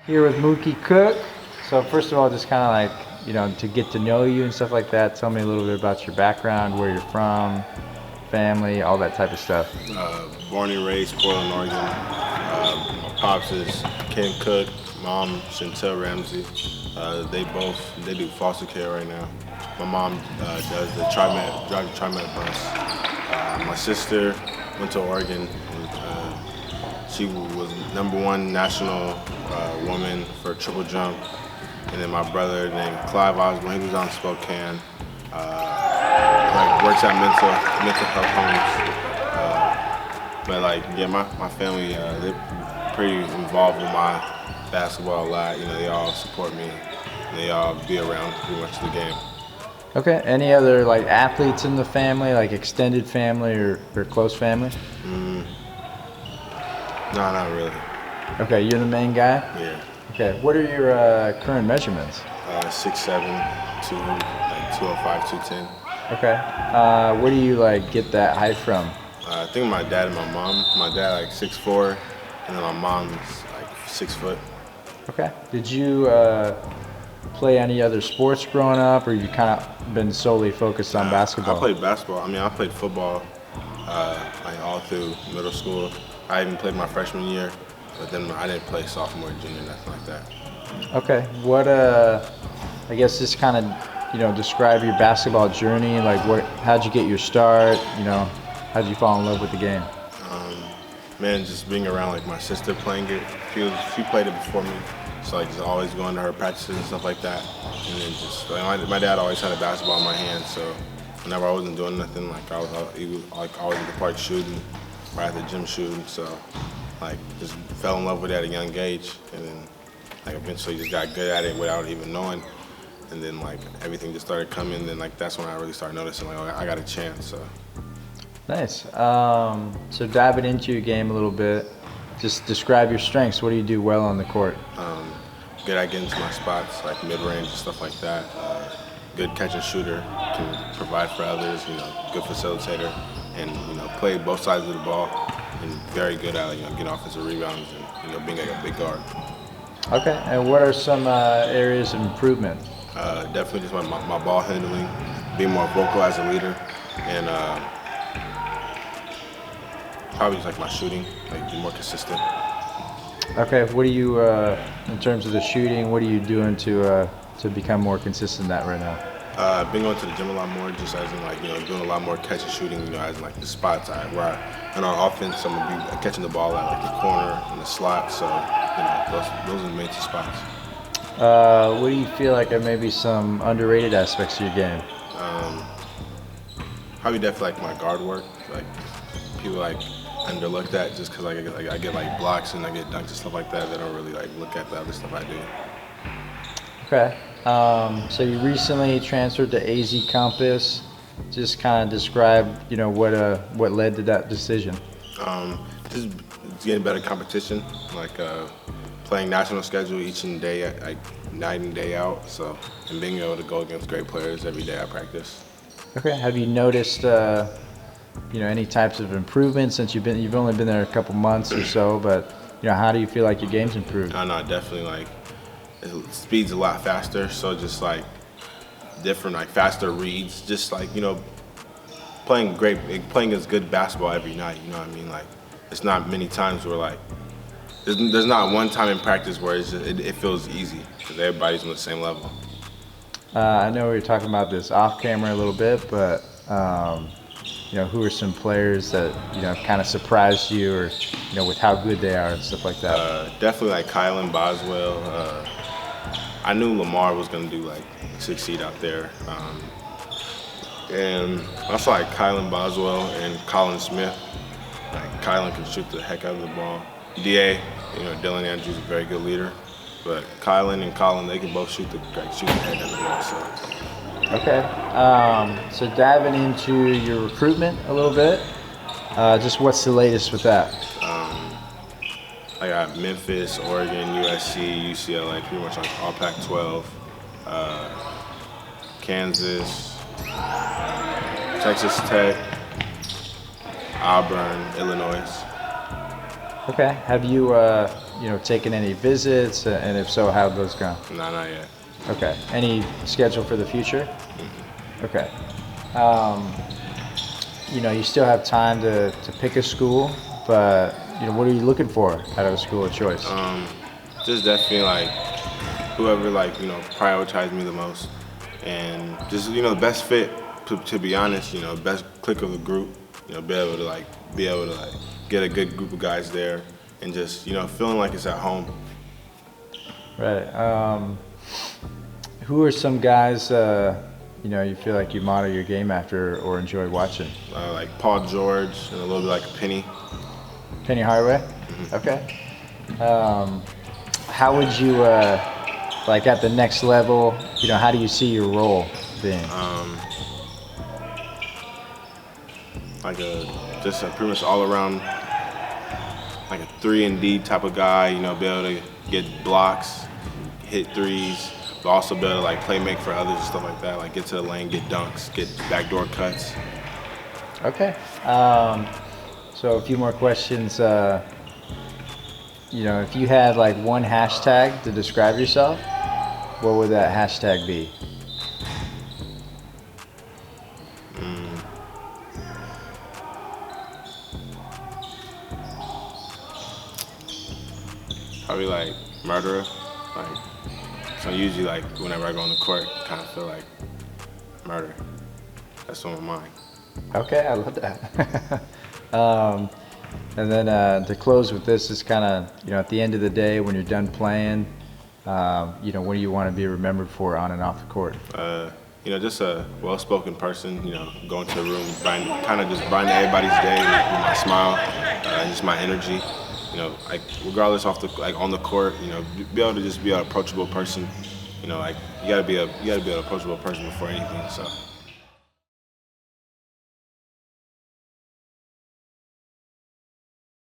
Here with Mookie Cook. So first of all, just kind of like, to get to know you and stuff like that, tell me a little bit about your background, where you're from, family, all that type of stuff. Born and raised Portland, Oregon. My pops is Ken Cook, mom Chantel Ramsey. They do foster care right now. My mom does the drives the TriMet bus. My sister went to Oregon. She was #1 national woman for triple jump. And then my brother named Clive Osborne, he was on Spokane. Works at mental health homes. My family, they're pretty involved with my basketball a lot. They all support me. They all be around pretty much the game. Okay. Any other like athletes in the family, like extended family or close family? No, not really. Okay, you're the main guy? Yeah. Okay. What are your current measurements? 6'7", 205, 210. Okay. Where do you get that height from? I think my dad and my mom. My dad 6'4", and then my mom's 6 foot. Okay. Did you play any other sports growing up, or you kind of been solely focused on basketball? I played basketball. I played football all through middle school. I even played my freshman year, but then I didn't play sophomore, junior, nothing like that. Okay. What I guess just kind of describe your basketball journey. How'd you get your start? How'd you fall in love with the game? Just being around my sister playing it. She played it before me, so just always going to her practices and stuff like that. And then just my dad always had a basketball in my hand, so whenever I wasn't doing nothing, he was always at the park shooting, or at the gym shooting. So just fell in love with it at a young age, and then eventually just got good at it without even knowing. And then everything just started coming. Then that's when I really started noticing I got a chance. So. Nice. So diving into your game a little bit, just describe your strengths. What do you do well on the court? Good at getting to my spots, mid-range and stuff like that. Good catch and shooter, can provide for others. Good facilitator, and play both sides of the ball, and very good at getting offensive rebounds and being a big guard. Okay. And what are some areas of improvement? Definitely just my ball handling, being more vocal as a leader, and probably just my shooting, be more consistent. Okay. What do you, in terms of the shooting, what are you doing to become more consistent in that right now? Been going to the gym a lot more, just as in doing a lot more catch and shooting, as in the spots where on offense I'm gonna be catching the ball at the corner and the slot. So those are the main two spots. What do you feel like are maybe some underrated aspects of your game? Probably definitely my guard work. People underlook that just because I get blocks and I get dunks and stuff like that. They don't really look at the other stuff I do. Okay. So you recently transferred to AZ Compass. Just kind of describe, what led to that decision. Just getting better competition, playing national schedule each and day, night and day out. So, and being able to go against great players every day I practice. Okay. Have you noticed, any types of improvements since you've only been there a couple months or so? But how do you feel like your game's improved? No, definitely. Speed's a lot faster. So just different, faster reads. Just playing as good basketball every night. You know what I mean? It's not many times where there's not one time in practice where it feels easy because everybody's on the same level. I know we were talking about this off camera a little bit, but who are some players that kind of surprised you, or with how good they are and stuff like that? Definitely Kylan Boswell. I knew Lamar was gonna succeed out there, and I saw Kylan Boswell and Colin Smith. Kylan can shoot the heck out of the ball. Da, Dylan Andrews is a very good leader, but Kylan and Colin, they can both shoot the heck out of the ball. So. Okay. So diving into your recruitment a little bit, just what's the latest with that? I got Memphis, Oregon, USC, UCLA, pretty much all Pac-12, Kansas, Texas Tech, Auburn, Illinois. Okay. Have you, taken any visits, and if so, how'd those go? No, not yet. Okay. Any schedule for the future? Okay. You still have time to pick a school, but what are you looking for out of a school of choice? Just definitely like whoever prioritized me the most, and just the best fit. To be honest, best click of the group. Be able to get a good group of guys there, and just feeling like it's at home. Right. Who are some guys you feel like you model your game after or enjoy watching? Like Paul George and a little bit like Penny. Penny Hardaway? Okay. How would you, at the next level, how do you see your role being? Pretty much all around, like a 3-and-D type of guy. Be able to get blocks, hit threes, but also be able to play make for others and stuff like that. Like get to the lane, get dunks, get backdoor cuts. Okay. So a few more questions. If you had one hashtag to describe yourself, what would that hashtag be? Probably murderer. So usually whenever I go on the court, kind of feel like murder. That's on my mind. Okay, I love that. And then to close with this is kind of, at the end of the day when you're done playing, what do you want to be remembered for on and off the court? Just a well-spoken person, going to the room, kind of just brightening everybody's day with my smile and just my energy. Regardless on the court, be able to just be an approachable person. You gotta be an approachable person before anything. So.